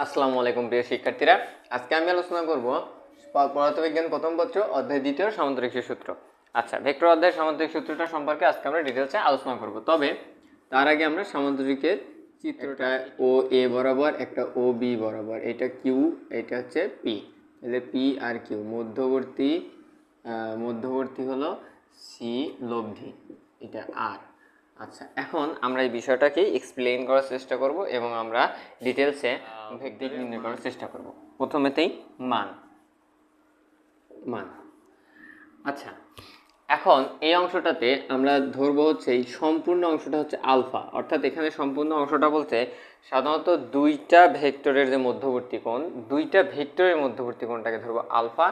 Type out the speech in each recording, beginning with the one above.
আসসালামু আলাইকুম প্রিয় শিক্ষার্থীরা, আজকে আমি আলোচনা করব পদার্থবিজ্ঞান প্রথম পত্র অধ্যায় দ্বিতীয় সামান্তরিক সূত্র। আচ্ছা, ভেক্টর অধ্যায়ের সামান্তরিক সূত্রটা সম্পর্কে আজকে আমরা ডিটেলসে আলোচনা করব। তবে তার আগে আমরা সামান্তরিকের চিত্রটা ও এ বরাবর, একটা ও বি বরাবর, এটা কিউ, এটা হচ্ছে পি, তাহলে পি আর কিউ মধ্যবর্তী হলো সি লব্ধি, এটা আর। আচ্ছা, এখন আমরা এই বিষয়টাকে এক্সপ্লেইন করার চেষ্টা করব এবং আমরা ডিটেলসে দিক নির্ণয় করার চেষ্টা করব। প্রথমেতেই মান। আচ্ছা, এখন এই অংশটাতে আমরা ধরবো হচ্ছে এই সম্পূর্ণ অংশটা হচ্ছে আলফা, অর্থাৎ এখানে সম্পূর্ণ অংশটা বলতে সাধারণত দুইটা ভেক্টরের যে মধ্যবর্তী কোণ, দুইটা ভেক্টরের মধ্যবর্তী কোণটাকে ধরবো আলফা,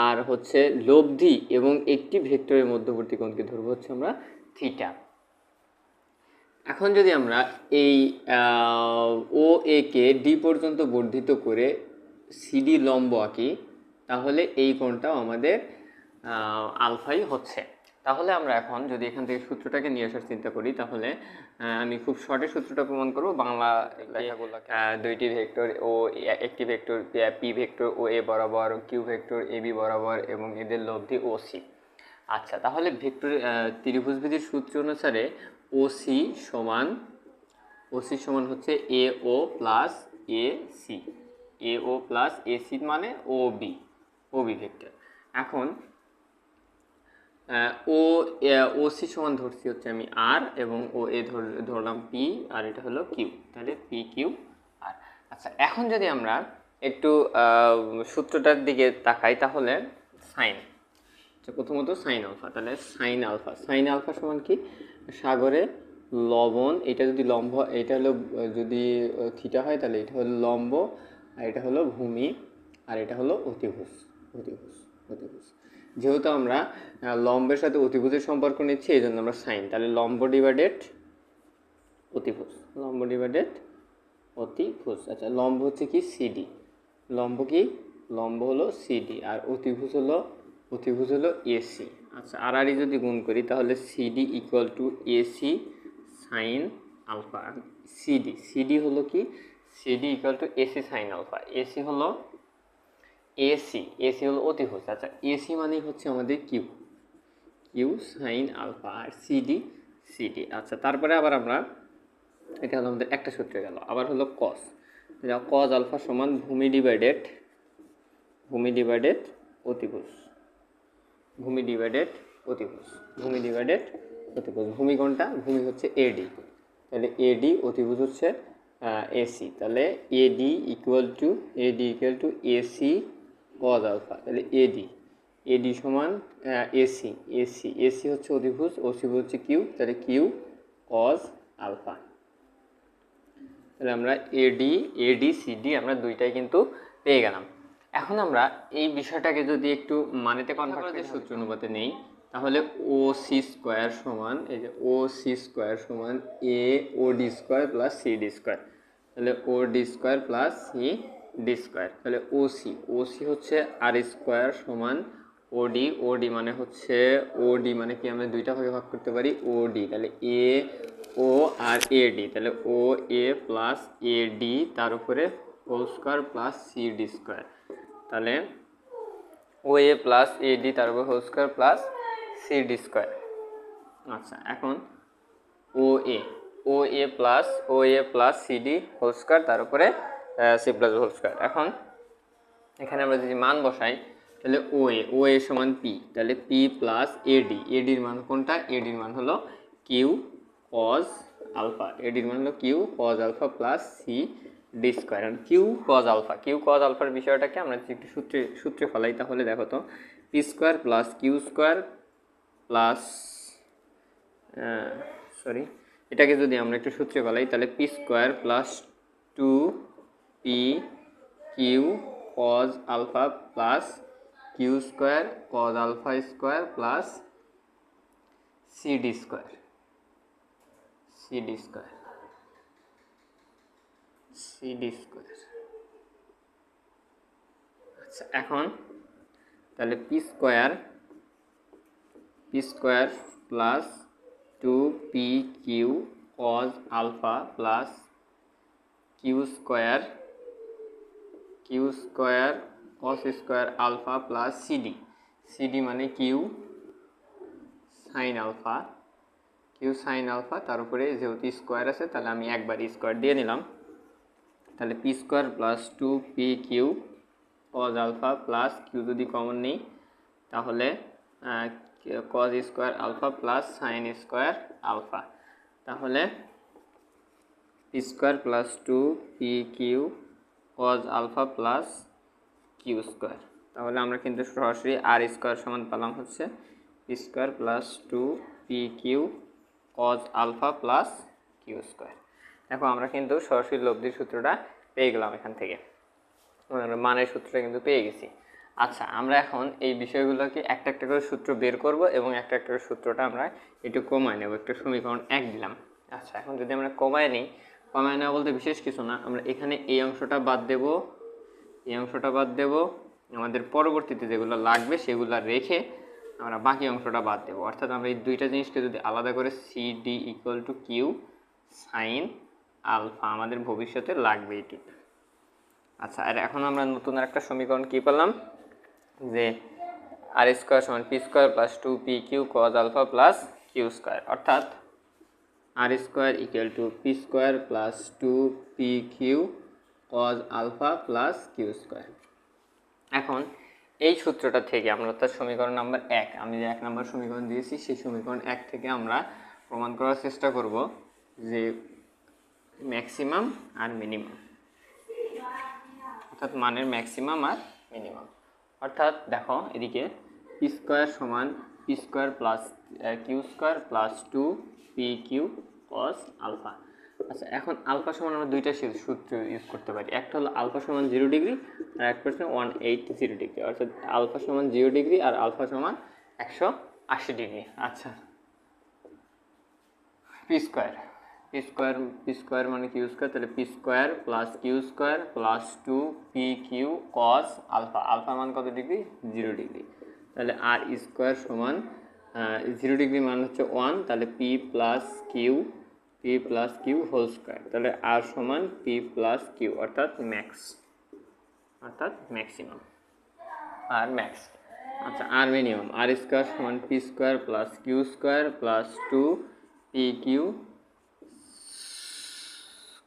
আর হচ্ছে লব্ধি এবং একটি ভেক্টরের মধ্যবর্তী কোণকে ধরবো হচ্ছে আমরা থিটা। এখন যদি আমরা এই ও এ কে ডি পর্যন্ত বর্ধিত করে সিডি লম্ব আঁকি, তাহলে এই কোণটাও আমাদের আলফাই হচ্ছে। তাহলে আমরা এখন যদি এখান থেকে সূত্রটাকে নিয়ে আসার চিন্তা করি, তাহলে আমি খুব শর্টে সূত্রটা প্রমাণ করব। বাংলা লেখাগুলো দুইটি ভেক্টর ও একটি ভেক্টর পি ভেক্টর ও এ বরাবর, কিউ ভেক্টর এ বি বরাবর এবং এদের লব্ধি ও সি। আচ্ছা, তাহলে ভেক্টর ত্রিভুজবিধির সূত্র অনুসারে ওসি সমান হচ্ছে A O plus A C. A O plus A C মানে ও বি ভেক্টর। এখন ও সি সমান ধরছি হচ্ছে আমি আর, এবং ও এ ধরলাম পি, আর এটা হলো কিউ, তাহলে পি কিউ আর। আচ্ছা, এখন যদি আমরা একটু সূত্রটার দিকে তাকাই, তাহলে সাইন, প্রথমত সাইন আলফা, তাহলে সাইন আলফা সমান কি? সাগরে লবণ, এটা যদি লম্ব, এটা হলো যদি থিটা হয় তাহলে এটা হলো লম্ব, আর এটা হলো ভূমি, আর এটা হলো অতিভুজ। যেহেতু আমরা লম্বের সাথে অতিভুজের সম্পর্ক নিচ্ছি, এই জন্য আমরা সাইন, তাহলে লম্ব ডিভাইডেড অতিভুজ। আচ্ছা, লম্ব হচ্ছে কি? সিডি। লম্ব হলো সিডি, আর অতিভুজ হলো এসি। আচ্ছা, আর যদি গুণ করি তাহলে CD equal to AC sine alpha. CD হলো কি? CD equal to AC sine alpha. AC হলো অতিভুজ। আচ্ছা, এসি মানেই হচ্ছে আমাদের কিউ সাইন আলফা, আর সিডি। আচ্ছা, তারপরে আবার আমরা, এটা হলো আমাদের একটা সূত্রে গেল। আবার হলো কস আলফা সমান ভূমি ডিভাইডেড অতিভুজ। ভূমি কোনটা? ভূমি হচ্ছে এডি, তাহলে এডি, অতিভুজ হচ্ছে এসি, তাহলে AD equal to AC cos alpha, তাহলে এডি সমান এসি হচ্ছে অতিভুজ, ওসি হচ্ছে কিউ, তাহলে কিউ কজ আলফা। তাহলে আমরা এডি সিডি আমরা দুইটাই কিন্তু পেয়ে গেলাম। এখন আমরা এই বিষয়টাকে যদি একটু মানেতে কনভার্ট করে সূত্র অনুপাতে নেই, তাহলে ও সি স্কোয়ার সমান, এই যে ও সি স্কোয়ার সমান A O D square plus C D square, তাহলে O D square plus C D square, তাহলে ওসি হচ্ছে আর স্কোয়ার সমান ওডি মানে হচ্ছে, ওডি মানে কি আমরা দুইটা ভাগে ভাগ করতে পারি, ওডি, তাহলে এ ও আর এডি, তাহলে ও এ প্লাস এডি তার উপরে whole square plus C D square, তাহলে ও এ প্লাস এডি তার উপরে whole square plus C D square. আচ্ছা, এখন O A plus CD whole square তার উপরে সি প্লাস হোল স্কোয়ার। এখন এখানে আমরা যদি মান বসাই, তাহলে ও এ সমান পি, তাহলে পি প্লাস এডির মান কোনটা? এডির মান হলো Q cos alpha, plus C D square. Q cos আলফার বিষয়টাকে আমরা যদি একটু সূত্রে ফেলাই, তাহলে দেখো তো, P square plus Q square plus এটাকে যদি আমরা একটু সূত্রে ফেলাই, তাহলে P square plus 2 Q cos alpha plus Q square cos alpha square plus CD square. আচ্ছা, এখন তাহলে P square plus 2 P Q cos alpha plus Q square cos square alpha plus CD মানে কিউ সাইন আলফা, তার উপরে যেহেতু square আছে তাহলে আমি একবার স্কোয়ার দিয়ে নিলাম, তাহলে P square plus 2p cos alpha plus q যদি কমন নিই তাহলে cos square alpha plus sine square alpha, তাহলে P square plus 2p cos alpha plus Q square. তাহলে আমরা কিন্তু সরাসরি আর স্কোয়ার সমান পেলাম হচ্ছে p square plus 2p cos alpha plus Q square. দেখো আমরা কিন্তু সরাসরি লব্ধির সূত্রটা পেয়ে গেলাম, এখান থেকে আমরা মানের সূত্রটা কিন্তু পেয়ে গেছি। আচ্ছা, আমরা এখন এই বিষয়গুলোকে একটা একটা করে সূত্র বের করব এবং একটা একটা করে সূত্রটা আমরা একটু কমায় নেব। একটা সমীকরণ 1 দিলাম। আচ্ছা, এখন যদি আমরা কমায় নেই, কমায় নেওয়া বলতে বিশেষ কিছু না, আমরা এখানে এই অংশটা বাদ দেব, আমাদের পরবর্তীতে যেগুলো লাগবে সেগুলো রেখে আমরা বাকি অংশটা বাদ দেবো। অর্থাৎ আমরা এই দুইটা জিনিসকে যদি আলাদা করে CD equal to Q sine alpha আমাদের ভবিষ্যতে লাগবে এইটুকু। আচ্ছা, আর এখন আমরা নতুন একটা সমীকরণ কী পেলাম, যে আর স্কোয়ার সমান P square plus 2p cos alpha plus Q square, অর্থাৎ r square equal to p square plus 2p cos alpha plus Q square. এখন এই সূত্রটা থেকে আমরা অর্থাৎ সমীকরণ নাম্বার 1, আমি যে 1 নম্বর সমীকরণ দিয়েছি সেই সমীকরণ 1 থেকে আমরা প্রমাণ করার চেষ্টা করব যে ম্যাক্সিমাম আর মিনিমাম, অর্থাৎ মানের ম্যাক্সিমাম আর মিনিমাম। অর্থাৎ দেখো এদিকে পি স্কোয়ার সমান P square plus Q square plus 2p cos alpha. আচ্ছা, এখন আলফা সমান আমরা দুইটা সূত্র ইউজ করতে পারি। একটা হলো আলফা সমান 0 ডিগ্রি আর একটা হচ্ছে 180 ডিগ্রি, অর্থাৎ আলফা সমান 0 ডিগ্রি আর আলফা সমান 180 ডিগ্রি। আচ্ছা, পি স্কোয়ার মানে কিউ স্কোয়ার, তাহলে P square plus Q square plus 2p cos আলফার মান কত ডিগ্রি? 0 ডিগ্রি। তাহলে আর স্কোয়ার সমান 0 ডিগ্রি মান হচ্ছে 1, তাহলে P plus Q whole square, তাহলে আর সমান পি প্লাস কিউ অর্থাৎ ম্যাক্সিমাম আর ম্যাক্স। আচ্ছা, আর মিনিমাম আর স্কোয়ার সমান P square plus Q square plus 2p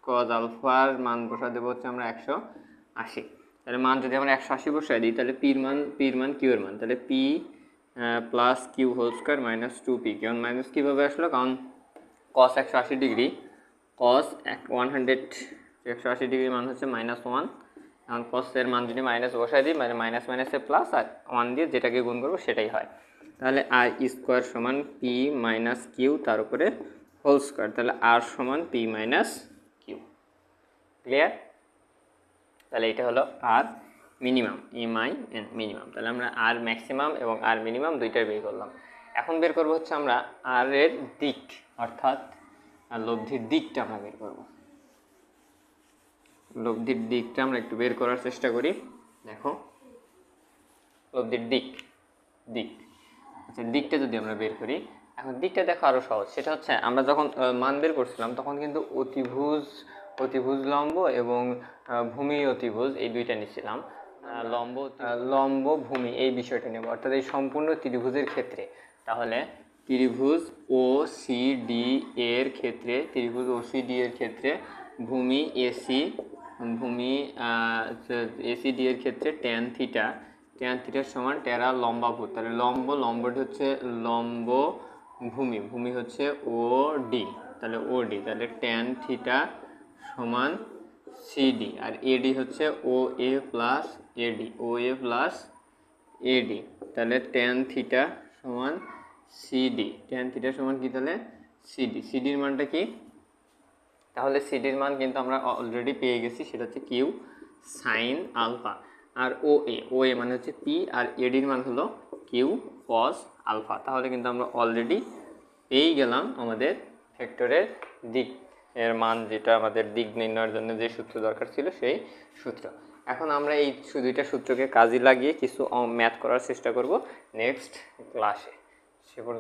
cos আলফার মান বসা দেবো হচ্ছে আমরা 180। তাহলে মান যদি আমরা 180 বসাই দিই তাহলে পির মান কিউ এর মান, তাহলে P plus Q whole square minus 2p। কারণ মাইনাস কীভাবে আসলো? কারণ কস 180 ডিগ্রি, কস 180 ডিগ্রি মান হচ্ছে -1, এখন কসের মান যদি মাইনাস বসাই দিই মানে মাইনাস মাইনাসে প্লাস আর 1 দিয়ে যেটাকে গুণ করবো সেটাই হয়। তাহলে আর স্কোয়ার সমান পি মাইনাস কিউ তার উপরে হোল স্কোয়ার, তাহলে আর সমান পি মাইনাস কিউ। ক্লিয়ার? তাহলে এটা হলো আর মিনিমাম, মিনিমাম। তাহলে আমরা আর ম্যাক্সিমাম এবং আর মিনিমাম দুইটাই বের করলাম। এখন বের করবো হচ্ছে আমরা আর এর দিক, অর্থাৎ লব্ধির দিকটা আমরা বের করব। লব্ধির দিকটা আমরা একটু বের করার চেষ্টা করি। দেখো লব্ধির দিক, আচ্ছা দিকটা যদি আমরা বের করি, এখন দিকটা দেখো আরও সহজ। সেটা হচ্ছে আমরা যখন মান বের করছিলাম তখন কিন্তু অতিভুজ লম্ব এবং ভূমি অতিভুজ এই দুইটা নিচ্ছিলাম। লম্ব ভূমি এই বিষয়টা নেব, অর্থাৎ এই সম্পূর্ণ ত্রিভুজের ক্ষেত্রে। তাহলে ত্রিভুজ ও সি ডি এর ক্ষেত্রে ভূমি এসিডি এর ক্ষেত্রে ট্যান থিটা সমান টেরা লম্বাভূত। তাহলে লম্বটি হচ্ছে লম্ব ভূমি হচ্ছে ও ডি, তাহলে ও ডি, তাহলে ট্যান থিটা সমান সিডি, আর এডি হচ্ছে ও এ প্লাস এডি, তাহলে ট্যান থিটা সমান সিডি। ট্যান থিটা সমান কি? তাহলে সিডির মানটা কি? তাহলে সিডির মান কিন্তু আমরা অলরেডি পেয়ে গেছি, সেটা হচ্ছে কিউ সাইন আলফা। আর ও এ মানে হচ্ছে পি, আর এডির মান হলো কিউ কস আলফা। তাহলে কিন্তু আমরা অলরেডি পেয়ে গেলাম আমাদের ভেক্টরের দিক এর মান, যেটা আমাদের দিক নির্ণয়ের জন্য যে সূত্র দরকার ছিল সেই সূত্র। এখন আমরা এই দুইটা সূত্রকে কাজে লাগিয়ে কিছু ম্যাথ করার চেষ্টা করব নেক্সট ক্লাসে। সে পর্যন্ত